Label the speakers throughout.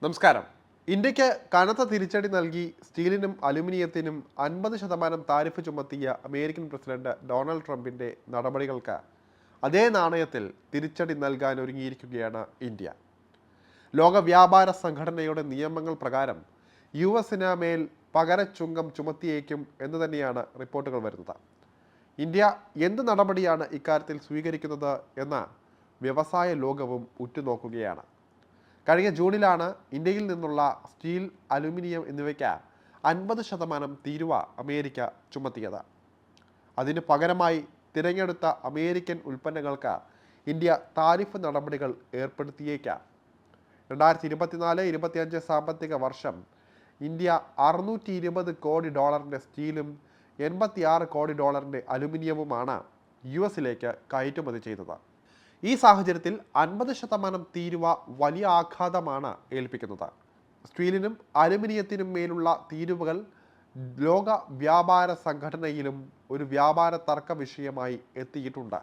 Speaker 1: നമസ്കാരം. ഇന്ത്യക്ക് കനത്ത തിരിച്ചടി നൽകി സ്റ്റീലിനും അലുമിനിയത്തിനും 50% താരിഫ് ചുമത്തിയ അമേരിക്കൻ പ്രസിഡന്റ് ഡൊണാൾഡ് ട്രംപിന്റെ നടപടികൾക്ക് അതേ നാണയത്തിൽ തിരിച്ചടി നൽകാൻ ഒരുങ്ങിയിരിക്കുകയാണ് ഇന്ത്യ. ലോക വ്യാപാര സംഘടനയുടെ നിയമങ്ങൾ പ്രകാരം യുഎസിന് മേൽ പകരച്ചുങ്കം ചുമത്തിയേക്കും എന്ന് തന്നെയാണ് റിപ്പോർട്ടുകൾ വരുന്നത്. ഇന്ത്യ എന്ത് നടപടിയാണ് ഇക്കാര്യത്തിൽ സ്വീകരിക്കുന്നത് എന്ന വ്യവസായ ലോകവും ഉറ്റുനോക്കുകയാണ്. കഴിഞ്ഞ ജൂണിലാണ് ഇന്ത്യയിൽ നിന്നുള്ള സ്റ്റീൽ, അലുമിനിയം എന്നിവയ്ക്ക് 50% തീരുവ അമേരിക്ക ചുമത്തിയത്. അതിന് പകരമായി തിരഞ്ഞെടുത്ത അമേരിക്കൻ ഉൽപ്പന്നങ്ങൾക്ക് ഇന്ത്യ താരിഫ് നടപടികൾ ഏർപ്പെടുത്തിയേക്കാം. 2024-25 സാമ്പത്തിക വർഷം ഇന്ത്യ $620 കോടി സ്റ്റീലും $86 കോടി അലുമിനിയവുമാണ് യുഎസിലേക്ക് കയറ്റുമതി ചെയ്തത്. ഈ സാഹചര്യത്തിൽ 50% തീരുവ വലിയ ആഘാതമാണ് ഏൽപ്പിക്കുന്നത്. സ്റ്റീലിനും അലുമിനിയത്തിനും മേലുള്ള തീരുവകൾ ലോക വ്യാപാര സംഘടനയിലും ഒരു വ്യാപാര തർക്ക വിഷയമായി എത്തിയിട്ടുണ്ട്.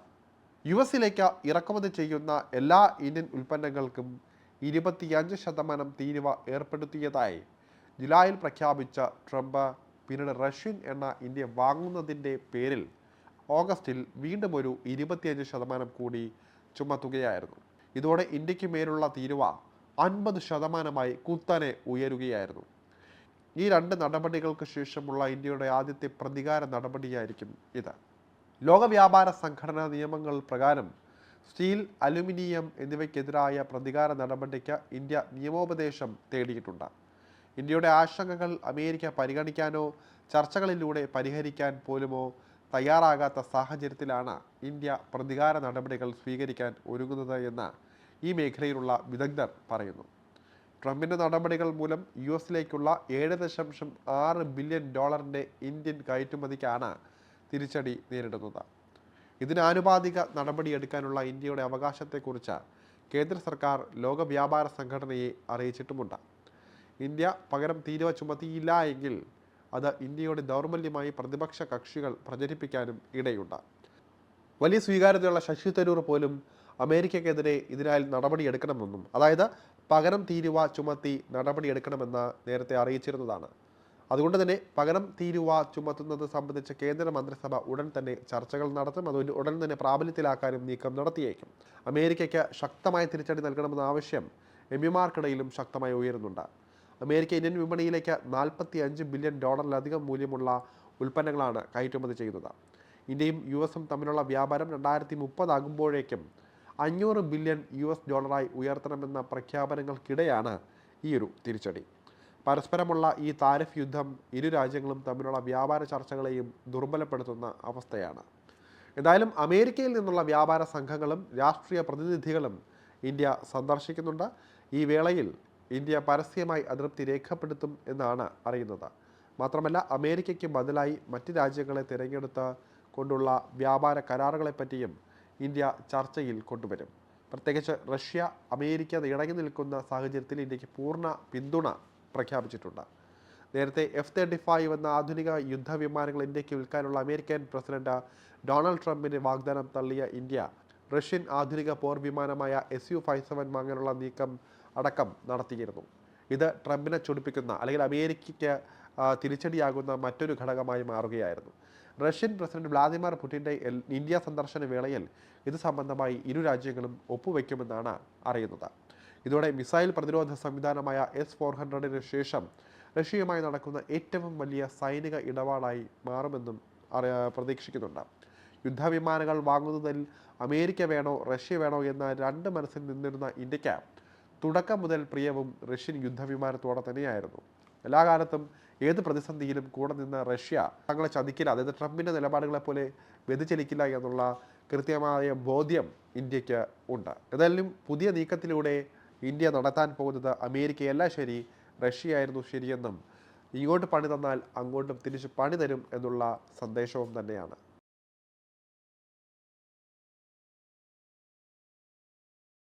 Speaker 1: യുഎസിലേക്ക് ഇറക്കുമതി ചെയ്യുന്ന എല്ലാ ഇന്ത്യൻ ഉൽപ്പന്നങ്ങൾക്കും 25% തീരുവ ഏർപ്പെടുത്തിയതായി ജൂലൈയിൽ പ്രഖ്യാപിച്ച ട്രംപ് പിന്നീട് റഷ്യൻ എണ്ണ ഇന്ത്യ വാങ്ങുന്നതിൻ്റെ പേരിൽ ഓഗസ്റ്റിൽ വീണ്ടും ഒരു 25% കൂടി ചുമത്തുകയായിരുന്നു. ഇതോടെ ഇന്ത്യക്ക് മേലുള്ള തീരുവ 50% കുത്തനെ ഉയരുകയായിരുന്നു. ഈ രണ്ട് നടപടികൾക്ക് ശേഷമുള്ള ഇന്ത്യയുടെ ആദ്യത്തെ പ്രതികാര നടപടിയായിരിക്കും ഇത്. ലോക വ്യാപാര സംഘടനാ നിയമങ്ങൾ പ്രകാരം സ്റ്റീൽ, അലുമിനിയം എന്നിവയ്ക്കെതിരായ പ്രതികാര നടപടിക്ക് ഇന്ത്യ നിയമോപദേശം തേടിയിട്ടുണ്ട്. ഇന്ത്യയുടെ ആശങ്കകൾ അമേരിക്ക പരിഗണിക്കാനോ ചർച്ചകളിലൂടെ പരിഹരിക്കാൻ പോലുമോ തയ്യാറാകാത്ത സാഹചര്യത്തിലാണ് ഇന്ത്യ പ്രതികാര നടപടികൾ സ്വീകരിക്കാൻ ഒരുങ്ങുന്നത് എന്ന് ഈ മേഖലയിലുള്ള വിദഗ്ധർ പറയുന്നു. ട്രംപിൻ്റെ നടപടികൾ മൂലം യുഎസിലേക്കുള്ള $7.6 ബില്യൺ ഇന്ത്യൻ കയറ്റുമതിക്കാണ് തിരിച്ചടി നേരിടുന്നത്. ഇതിനാനുപാതിക നടപടിയെടുക്കാനുള്ള ഇന്ത്യയുടെ അവകാശത്തെക്കുറിച്ച് കേന്ദ്ര സർക്കാർ ലോക വ്യാപാര സംഘടനയെ അറിയിച്ചിട്ടുമുണ്ട്. ഇന്ത്യ പകരം തീരുവ ചുമത്തിയില്ല എങ്കിൽ അത് ഇന്ത്യയുടെ ദൗർബല്യമായി പ്രതിപക്ഷ കക്ഷികൾ പ്രചരിപ്പിക്കാനും ഇടയുണ്ട്. വലിയ സ്വീകാര്യതയുള്ള ശശി തരൂർ പോലും അമേരിക്കക്കെതിരെ ഇതിനായി നടപടിയെടുക്കണമെന്നും, അതായത് പകരം തീരുവ ചുമത്തി നടപടിയെടുക്കണമെന്ന് നേരത്തെ അറിയിച്ചിരുന്നതാണ്. അതുകൊണ്ട് തന്നെ പകരം തീരുവ ചുമത്തുന്നത് സംബന്ധിച്ച് കേന്ദ്ര മന്ത്രിസഭ ഉടൻ തന്നെ ചർച്ചകൾ നടത്തും. അതുകൊണ്ട് ഉടൻ തന്നെ പ്രാബല്യത്തിലാക്കാനും നീക്കം നടത്തിയേക്കും. അമേരിക്കയ്ക്ക് ശക്തമായ തിരിച്ചടി നൽകണമെന്ന ആവശ്യം എംപിമാർക്കിടയിലും ശക്തമായി ഉയരുന്നുണ്ട്. അമേരിക്ക ഇന്ത്യൻ വിപണിയിലേക്ക് $45 ബില്യൺ മൂല്യമുള്ള ഉൽപ്പന്നങ്ങളാണ് കയറ്റുമതി ചെയ്യുന്നത്. ഇന്ത്യയും യുഎസും തമ്മിലുള്ള വ്യാപാരം 2030 ആകുമ്പോഴേക്കും $500 ബില്യൺ ഉയർത്തണമെന്ന പ്രഖ്യാപനങ്ങൾക്കിടെയാണ് ഈയൊരു തിരിച്ചടി. പരസ്പരമുള്ള ഈ താരിഫ് യുദ്ധം ഇരു രാജ്യങ്ങളും തമ്മിലുള്ള വ്യാപാര ചർച്ചകളെയും ദുർബലപ്പെടുത്തുന്ന അവസ്ഥയാണ്. എന്തായാലും അമേരിക്കയിൽ നിന്നുള്ള വ്യാപാര സംഘങ്ങളും രാഷ്ട്രീയ പ്രതിനിധികളും ഇന്ത്യ സന്ദർശിക്കുന്നുണ്ട്. ഈ വേളയിൽ ഇന്ത്യ പരസ്യമായി അതൃപ്തി രേഖപ്പെടുത്തും എന്നാണ് അറിയുന്നത്. മാത്രമല്ല, അമേരിക്കയ്ക്ക് ബദലായി മറ്റ് രാജ്യങ്ങളെ തിരഞ്ഞെടുത്ത് കൊണ്ടുള്ള വ്യാപാര കരാറുകളെപ്പറ്റിയും ഇന്ത്യ ചർച്ചയിൽ കൊണ്ടുവരും. പ്രത്യേകിച്ച് റഷ്യ അമേരിക്ക ഇടങ്ങി നിൽക്കുന്ന സാഹചര്യത്തിൽ ഇന്ത്യക്ക് പൂർണ്ണ പിന്തുണ പ്രഖ്യാപിച്ചിട്ടുണ്ട്. നേരത്തെ F-35 എന്ന ആധുനിക യുദ്ധവിമാനങ്ങൾ ഇന്ത്യക്ക് വിൽക്കാനുള്ള അമേരിക്കൻ പ്രസിഡന്റ് ഡൊണാൾഡ് ട്രംപിൻ്റെ വാഗ്ദാനം തള്ളിയ ഇന്ത്യ റഷ്യൻ ആധുനിക പോർ വിമാനമായ Su-57 വാങ്ങാനുള്ള നീക്കം അടക്കം നടത്തിയിരുന്നു. ഇത് ട്രംപിനെ ചൊടിപ്പിക്കുന്ന അല്ലെങ്കിൽ അമേരിക്കയ്ക്ക് തിരിച്ചടിയാകുന്ന മറ്റൊരു ഘടകമായി മാറുകയായിരുന്നു. റഷ്യൻ പ്രസിഡന്റ് വ്ളാദിമിർ പുടിൻ്റെ ഇന്ത്യ സന്ദർശന വേളയിൽ ഇത് സംബന്ധമായി ഇരു രാജ്യങ്ങളും ഒപ്പുവെക്കുമെന്നാണ് അറിയുന്നത്. ഇതോടെ മിസൈൽ പ്രതിരോധ സംവിധാനമായ S-400 ശേഷം റഷ്യയുമായി നടക്കുന്ന ഏറ്റവും വലിയ സൈനിക ഇടപാടായി മാറുമെന്നും പ്രതീക്ഷിക്കുന്നുണ്ട്. യുദ്ധവിമാനങ്ങൾ വാങ്ങുന്നതിൽ അമേരിക്ക വേണോ റഷ്യ വേണോ എന്ന രണ്ട് മനസ്സിൽ നിന്നിരുന്ന ഇന്ത്യക്ക് തുടക്കം മുതൽ പ്രിയവും റഷ്യൻ യുദ്ധവിമാനത്തോടെ തന്നെയായിരുന്നു. എല്ലാ കാലത്തും ഏത് പ്രതിസന്ധിയിലും കൂടെ നിന്ന് റഷ്യ തങ്ങളെ ചതിക്കില്ല, അതായത് ട്രംപിൻ്റെ നിലപാടുകളെ പോലെ വ്യതിചലിക്കില്ല എന്നുള്ള കൃത്യമായ ബോധ്യം ഇന്ത്യക്ക് ഉണ്ട്. ഏതായാലും പുതിയ നീക്കത്തിലൂടെ ഇന്ത്യ നടത്താൻ പോകുന്നത് അമേരിക്കയല്ല ശരി, റഷ്യയായിരുന്നു ശരിയെന്നും ഇങ്ങോട്ട് പണി തന്നാൽ അങ്ങോട്ടും തിരിച്ച് പണി തരും എന്നുള്ള സന്ദേശവും തന്നെയാണ്.